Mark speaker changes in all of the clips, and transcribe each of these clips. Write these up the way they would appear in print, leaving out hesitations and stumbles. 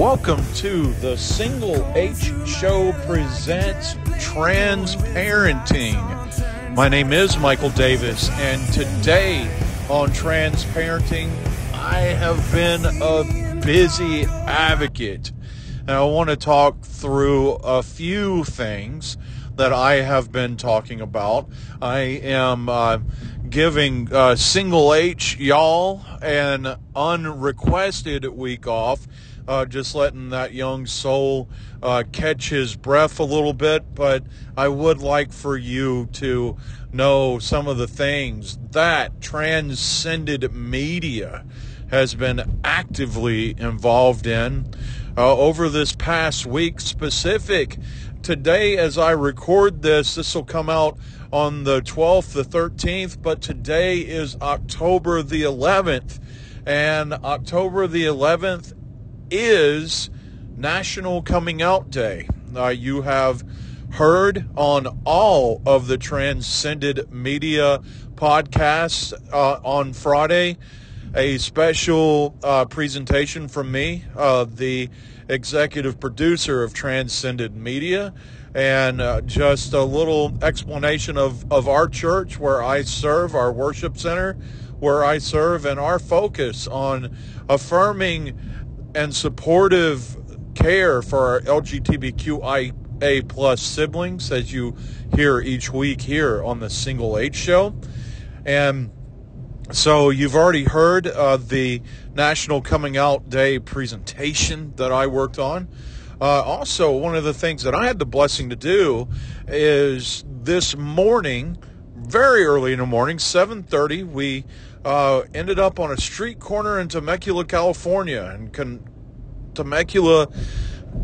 Speaker 1: Welcome to the Single H Show presents Transparenting. My name is Michael Davis, and today on Transparenting, I have been a busy advocate. And I want to talk through a few things that I have been talking about. I am giving Single H y'all an unrequested week off, just letting that young soul catch his breath a little bit. But I would like for you to know some of the things that transcended media has been actively involved in over this past week specific. Today, as I record this will come out on the 12th, the 13th, but today is October the 11th, and October the 11th is National Coming Out Day. You have heard on all of the Transcended Media podcasts on Friday a special presentation from me, the executive producer of Transcended Media, and just a little explanation of our church where I serve, our worship center where I serve, and our focus on affirming and supportive care for our LGBTQIA plus siblings, as you hear each week here on the Single H Show. And so you've already heard the National Coming Out Day presentation that I worked on. Also, one of the things that I had the blessing to do is this morning, very early in the morning, 7:30, we ended up on a street corner in Temecula, California. And Temecula,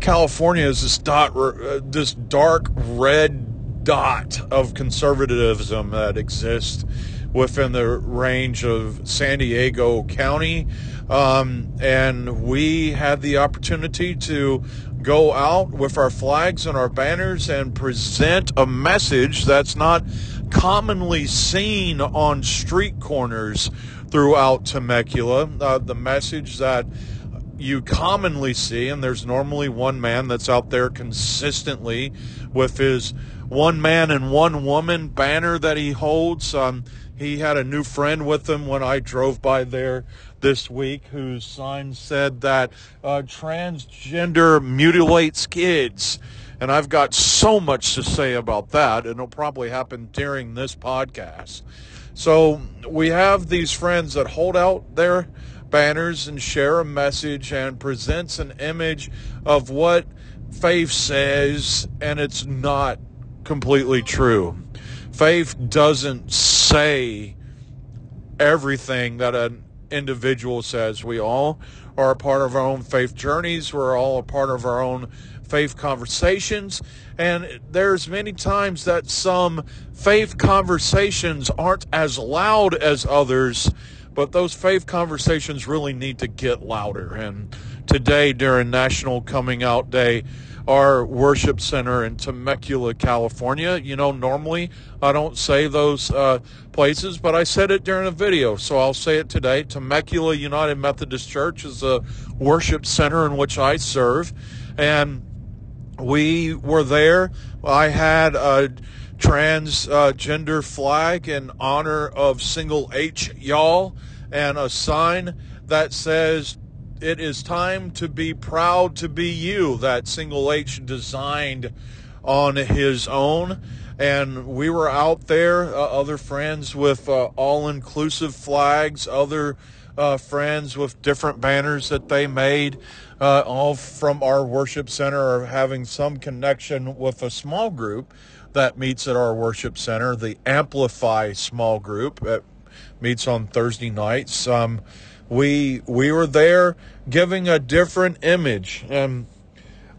Speaker 1: California is this dark red dot of conservatism that exists within the range of San Diego County. And we had the opportunity to go out with our flags and our banners and present a message that's not commonly seen on street corners throughout Temecula. The message that you commonly see, and there's normally one man that's out there consistently with his one man and one woman banner that he holds. He had a new friend with him when I drove by there this week, whose sign said that transgender mutilates kids. And I've got so much to say about that, and it'll probably happen during this podcast. So we have these friends that hold out their banners and share a message and presents an image of what faith says, and it's not completely true. Faith doesn't say everything that an individual says. We all are a part of our own faith journeys. We're all a part of our own faith conversations. And there's many times that some faith conversations aren't as loud as others, but those faith conversations really need to get louder. And today, during National Coming Out Day, our worship center in Temecula, California, normally I don't say those places, but I said it during a video, so I'll say it today. Temecula United Methodist Church is a worship center in which I serve, and we were there. I had a transgender flag in honor of Single H y'all, and a sign that says, "It is time to be proud to be you," that Single H designed on his own. And we were out there, other friends with all-inclusive flags, other friends with different banners that they made, all from our worship center, or having some connection with a small group that meets at our worship center, the Amplify small group that meets on Thursday nights. We were there giving a different image.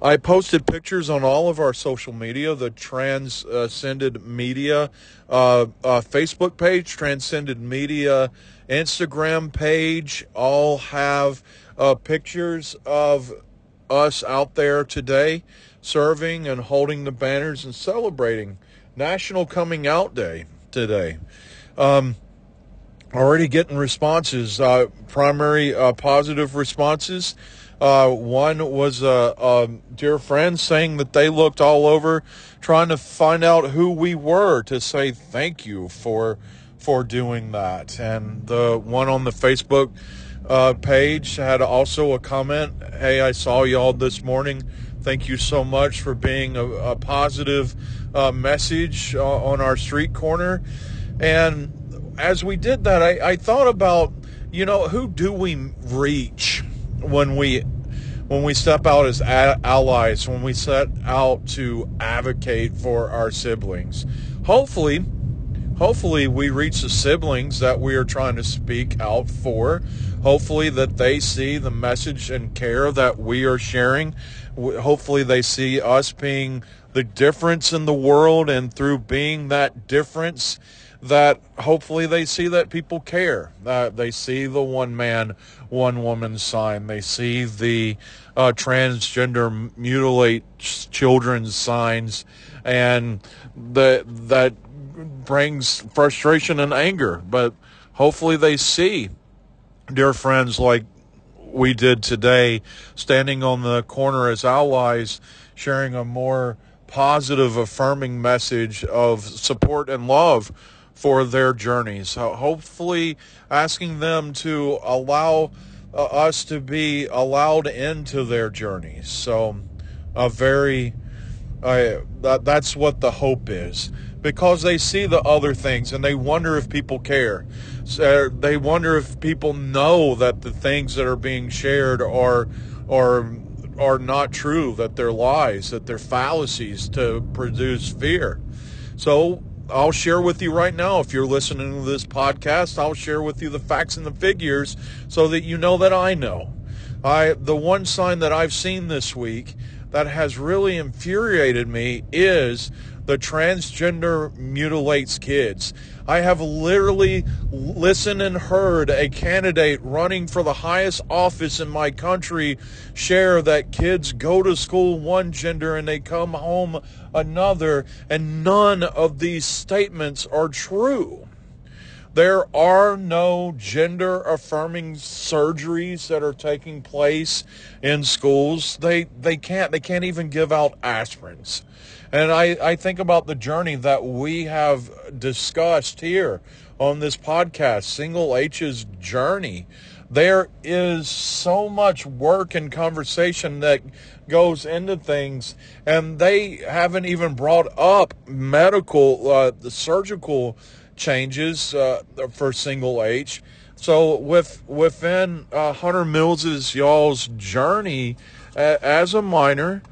Speaker 1: I posted pictures on all of our social media, the Transcended Media Facebook page, Transcended Media Instagram page, all have pictures of us out there today serving and holding the banners and celebrating National Coming Out Day today. Already getting responses, primary positive responses. One was a dear friend saying that they looked all over trying to find out who we were to say thank you for doing that. And the one on the Facebook page had also a comment, "Hey, I saw y'all this morning. Thank you so much for being a positive message on our street corner." And as we did that, I thought about, who do we reach when we step out as allies, when we set out to advocate for our siblings. Hopefully we reach the siblings that we are trying to speak out for. Hopefully that they see the message and care that we are sharing. Hopefully they see us being the difference in the world, and through being that difference, that hopefully they see that people care, that they see the one man, one woman sign. They see the transgender mutilate children signs, and that brings frustration and anger. But hopefully they see dear friends like we did today, standing on the corner as allies, sharing a more positive, affirming message of support and love for their journeys. Hopefully asking them to allow us to be allowed into their journeys. So that's what the hope is, because they see the other things and they wonder if people care. So they wonder if people know that the things that are being shared are not true, that they're lies, that they're fallacies to produce fear. So I'll share with you right now, if you're listening to this podcast, I'll share with you the facts and the figures so that you know that I know. The one sign that I've seen this week that has really infuriated me is the transgender mutilates kids. I have literally listened and heard a candidate running for the highest office in my country share that kids go to school one gender and they come home another, and none of these statements are true. There are no gender-affirming surgeries that are taking place in schools. They can't even give out aspirins. And I think about the journey that we have discussed here on this podcast, Single H's journey. There is so much work and conversation that goes into things, and they haven't even brought up the surgical changes for Single H. So within Hunter Mills's y'all's journey as a minor,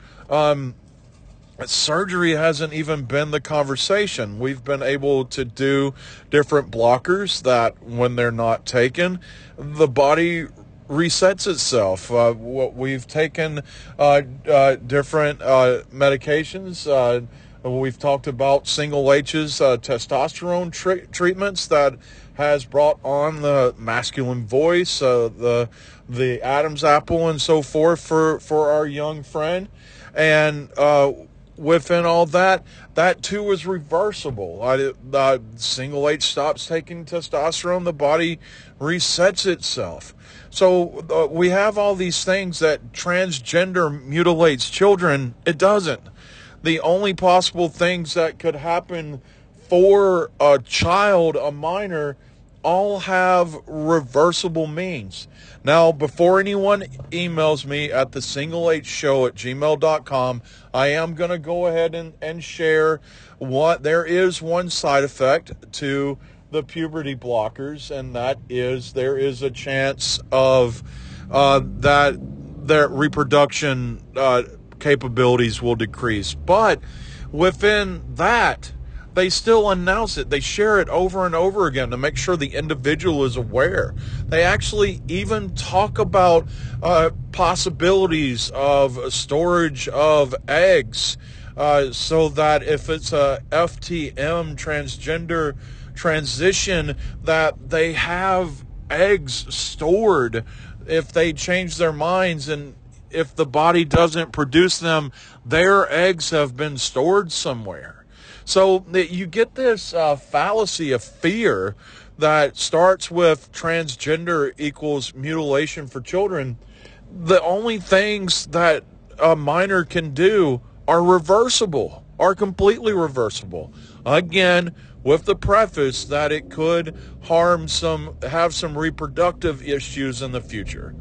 Speaker 1: surgery hasn't even been the conversation. We've been able to do different blockers that when they're not taken, the body resets itself. We've taken different medications. We've talked about Single H's testosterone treatments that has brought on the masculine voice, the Adam's apple, and so forth for our young friend. And within all that too is reversible. Single H stops taking testosterone, the body resets itself. So we have all these things that transgender mutilates children. It doesn't. The only possible things that could happen for a child, a minor, all have reversible means. Now, before anyone emails me at thesingleHshow@gmail.com, I am going to go ahead and share what there is one side effect to the puberty blockers, and that is there is a chance of that their reproduction capabilities will decrease. But within that, they still announce it. They share it over and over again to make sure the individual is aware. They actually even talk about possibilities of storage of eggs, so that if it's a FTM transgender transition, that they have eggs stored if they change their minds, and if the body doesn't produce them, their eggs have been stored somewhere. So that you get this fallacy of fear that starts with transgender equals mutilation for children, the only things that a minor can do are reversible, are completely reversible. Again, with the preface that it could have some reproductive issues in the future.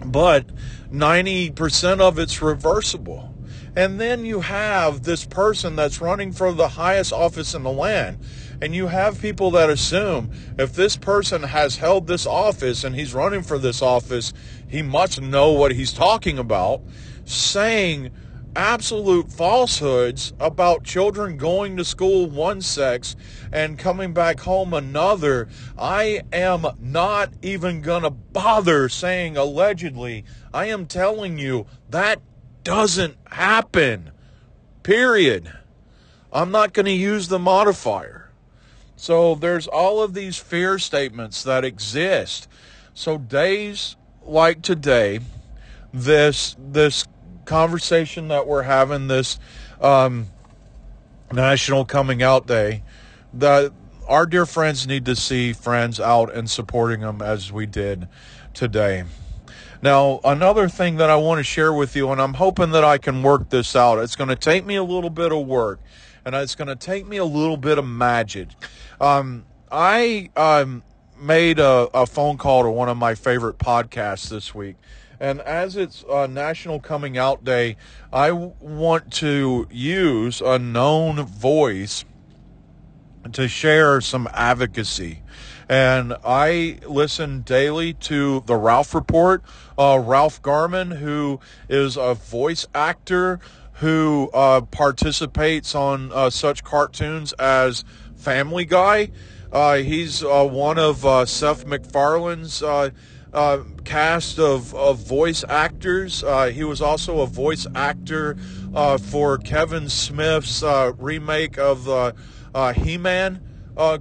Speaker 1: But 90% of it's reversible. And then you have this person that's running for the highest office in the land. And you have people that assume if this person has held this office and he's running for this office, he must know what he's talking about, saying absolute falsehoods about children going to school one sex and coming back home another. I am not even going to bother saying allegedly. I am telling you that doesn't happen. Period. I'm not going to use the modifier. So there's all of these fear statements that exist. So days like today, this conversation that we're having, this National Coming Out Day, that our dear friends need to see friends out and supporting them as we did today. Now, another thing that I want to share with you, and I'm hoping that I can work this out. It's going to take me a little bit of work, and it's going to take me a little bit of magic. I made a phone call to one of my favorite podcasts this week. And as it's National Coming Out Day, I want to use a known voice to share some advocacy. And I listen daily to the Ralph Report. Ralph Garman, who is a voice actor who participates on such cartoons as Family Guy. He's one of Seth MacFarlane's cast of voice actors. He was also a voice actor for Kevin Smith's remake of the He-Man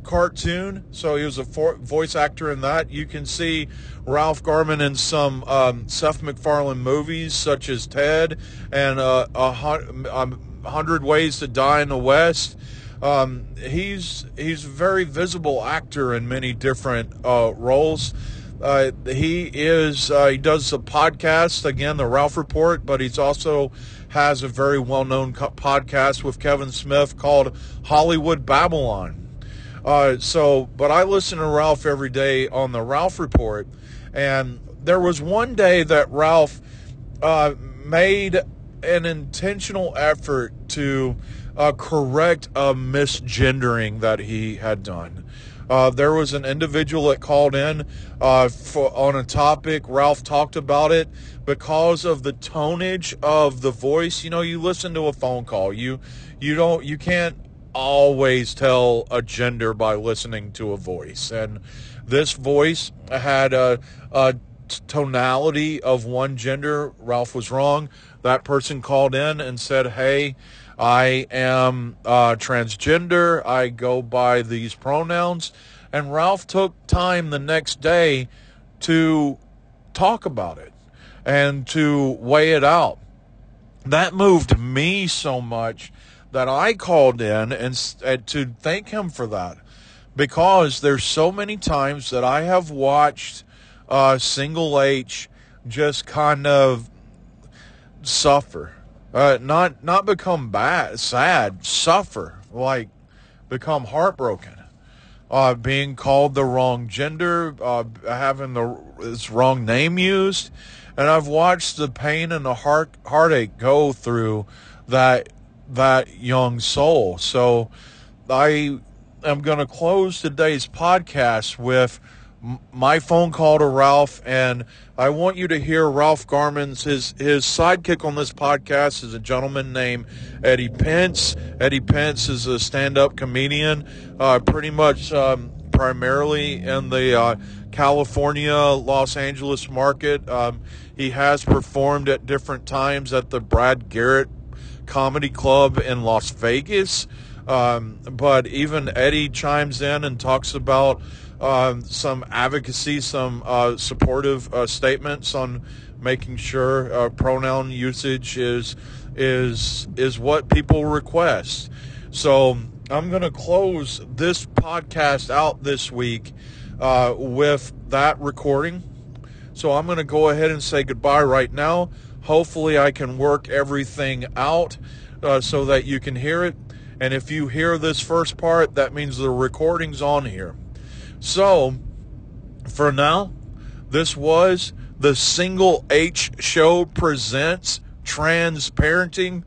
Speaker 1: cartoon. So he was a voice actor in that. You can see Ralph Garman in some Seth MacFarlane movies such as Ted and 100 Ways to Die in the West. He's a very visible actor in many different roles. He does a podcast, again, the Ralph Report, but he's also has a very well-known podcast with Kevin Smith called Hollywood Babylon. But I listen to Ralph every day on the Ralph Report, and there was one day that Ralph made an intentional effort to correct a misgendering that he had done. There was an individual that called in on a topic. Ralph talked about it because of the tonage of the voice. You know, you listen to a phone call. You can't always tell a gender by listening to a voice. And this voice had a tonality of one gender. Ralph was wrong. That person called in and said, "Hey, I am transgender. I go by these pronouns." And Ralph took time the next day to talk about it and to weigh it out. That moved me so much that I called in and to thank him for that, because there's so many times that I have watched single H just kind of suffer. Not become sad, suffer, like become heartbroken, being called the wrong gender, having this wrong name used, and I've watched the pain and the heartache go through that young soul. So I am going to close today's podcast with my phone call to Ralph, and I want you to hear Ralph Garman's, his sidekick on this podcast is a gentleman named Eddie Pence. Eddie Pence is a stand-up comedian, pretty much primarily in the California, Los Angeles market. He has performed at different times at the Brad Garrett Comedy Club in Las Vegas. But even Eddie chimes in and talks about some advocacy, some supportive statements on making sure pronoun usage is what people request. So I'm going to close this podcast out this week with that recording. So I'm going to go ahead and say goodbye right now. Hopefully I can work everything out so that you can hear it. And if you hear this first part, that means the recording's on here. So, for now, this was the Single H Show presents Trans Parenting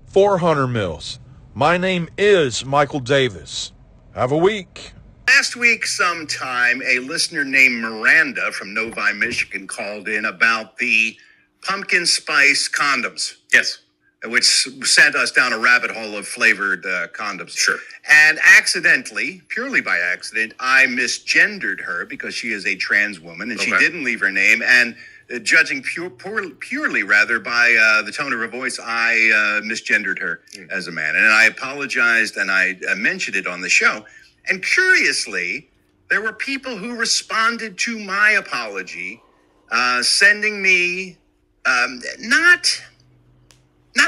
Speaker 1: for Hunter Mills. My name is Michael Davis. Have a week.
Speaker 2: Last week sometime, a listener named Miranda from Novi, Michigan called in about the pumpkin spice condoms.
Speaker 3: Yes.
Speaker 2: Which sent us down a rabbit hole of flavored condoms.
Speaker 3: Sure.
Speaker 2: And accidentally, purely by accident, I misgendered her because she is a trans woman and she didn't leave her name. And judging purely rather by the tone of her voice, I misgendered her as a man. And I apologized and I mentioned it on the show. And curiously, there were people who responded to my apology, sending me not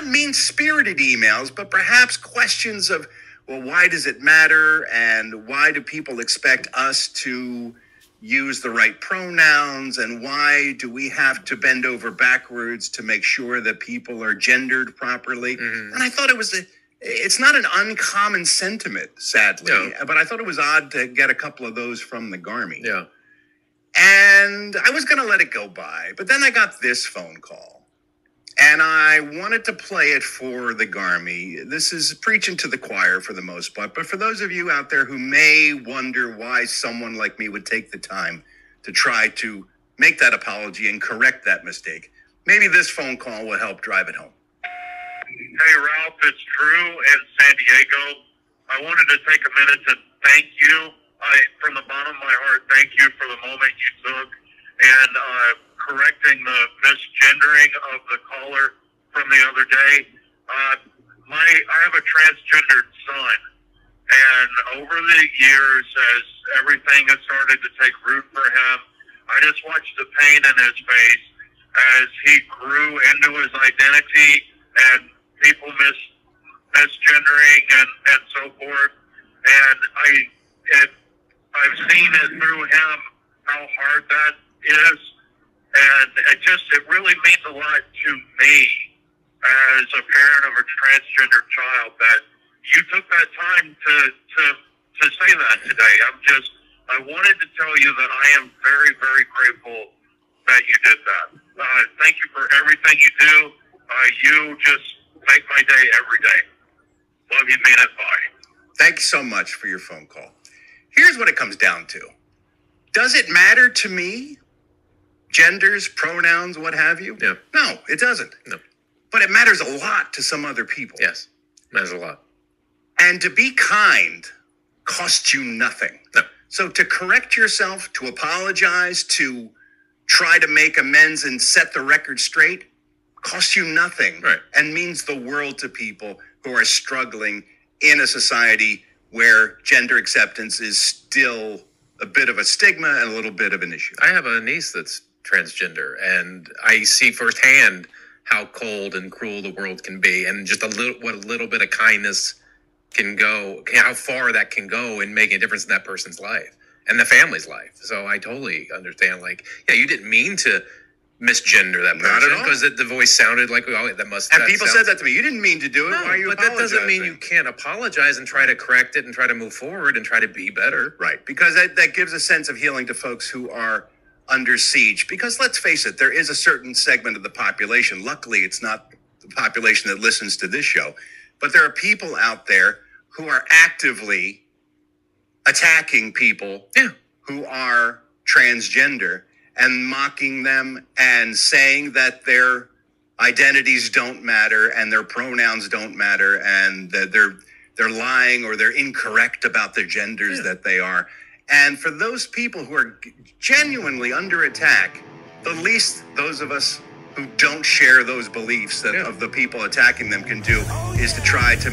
Speaker 2: mean-spirited emails, but perhaps questions of, well, why does it matter? And why do people expect us to use the right pronouns? And why do we have to bend over backwards to make sure that people are gendered properly? Mm-hmm. And I thought it's not an uncommon sentiment, sadly, but I thought it was odd to get a couple of those from the Garmy.
Speaker 3: Yeah.
Speaker 2: And I was going to let it go by, but then I got this phone call. And I wanted to play it for the Garmy. This is preaching to the choir for the most part. But for those of you out there who may wonder why someone like me would take the time to try to make that apology and correct that mistake, maybe this phone call will help drive it home.
Speaker 4: Hey, Ralph, it's Drew in San Diego. I wanted to take a minute to thank you. From the bottom of my heart, thank you for the moment you took. And correcting the misgendering of the caller from the other day. I have a transgendered son, and over the years, as everything has started to take root for him, I just watched the pain in his face as he grew into his identity and people misgendering and so forth. And I've seen it through him how hard that is. And it really means a lot to me as a parent of a transgender child that you took that time to say that today. I wanted to tell you that I am very, very grateful that you did that. Thank you for everything you do. You just make my day every day. Love you, mean it, bye.
Speaker 2: Thank you so much for your phone call. Here's what it comes down to. Does it matter to me? Genders, pronouns, what have you?
Speaker 3: Yeah.
Speaker 2: No, it doesn't.
Speaker 3: No.
Speaker 2: But it matters a lot to some other people.
Speaker 3: Yes, matters a lot.
Speaker 2: And to be kind costs you nothing.
Speaker 3: No.
Speaker 2: So to correct yourself, to apologize, to try to make amends and set the record straight costs you nothing.
Speaker 3: Right.
Speaker 2: And means the world to people who are struggling in a society where gender acceptance is still a bit of a stigma and a little bit of an issue.
Speaker 3: I have a niece that's transgender, and I see firsthand how cold and cruel the world can be, and just what a little bit of kindness can go, how far that can go in making a difference in that person's life and the family's life. So I totally understand. Like, yeah, you didn't mean to misgender that person.
Speaker 2: Not at all.
Speaker 3: Because the voice sounded like, oh, that must.
Speaker 2: And people said that to me. You didn't mean to do it.
Speaker 3: No,
Speaker 2: why are you
Speaker 3: but
Speaker 2: apologizing?
Speaker 3: that doesn't mean you can't apologize and try to correct it and try to move forward and try to be better.
Speaker 2: Right, because that gives a sense of healing to folks who are under siege. Because let's face it, there is a certain segment of the population. Luckily, it's not the population that listens to this show. But there are people out there who are actively attacking people who are transgender and mocking them and saying that their identities don't matter and their pronouns don't matter and that they're lying or they're incorrect about the genders that they are. And for those people who are genuinely under attack, the least those of us who don't share those beliefs that of the people attacking them can do is to try to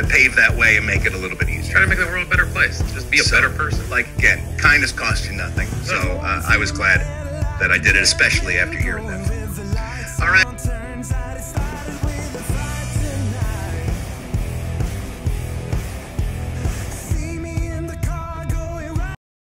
Speaker 2: pave that way and make it a little bit easier.
Speaker 3: Try to make the world a better place. Just be a better person.
Speaker 2: Like, again, kindness costs you nothing. So I was glad that I did it, especially after hearing that. All right.